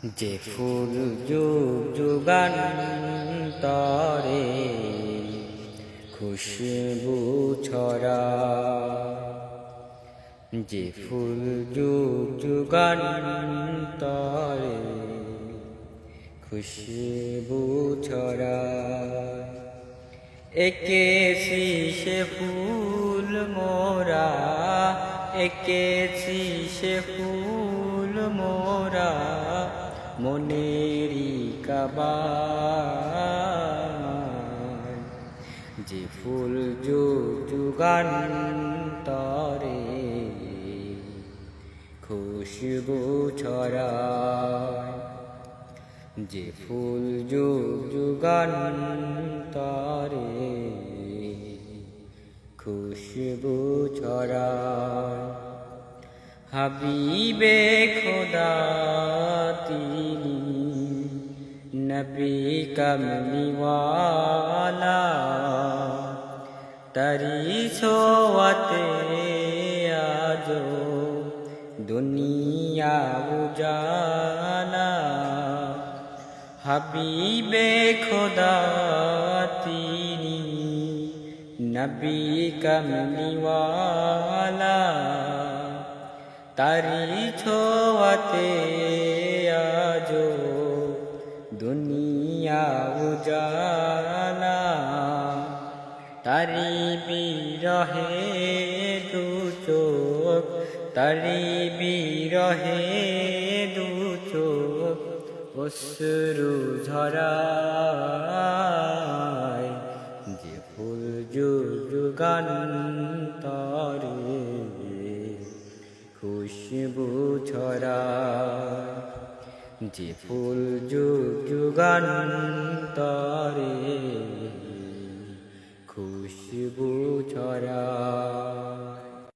যে ফুল যুগ যুগান্তরে খুশবু ছড়ায়, যে ফুল যুগ যুগান্তরে খুশবু ছড়ায়। এঁকেছি সে ফুল মোরা, এঁকেছি সে ফুল মোরা মনেরই কাবায়। যে ফুল যুগ যুগান্তরে খুশবু ছড়ায়, যে ফুল যুগ যুগান্তরে খুশবু ছড়ায়। হাবিবে খোদা তিনি নবী কমলিওয়ালা, তারি ছোঁয়াতে আজো দুনিয়া উজালা। হাবিবে খোদা তিনি নবী কমলিওয়ালা, তারি ছোঁয়াতে আজো দুনিয়া উজালা। তারি বিরহে দু চোখ, তারি বিরহে দু চোখ অশ্রু ঝরায়। যে ফুল যুগ যুগান্তরে খুশবু ছড়ায়, যে ফুল যুগ যুগান্তরে খুশবু ছড়ায়।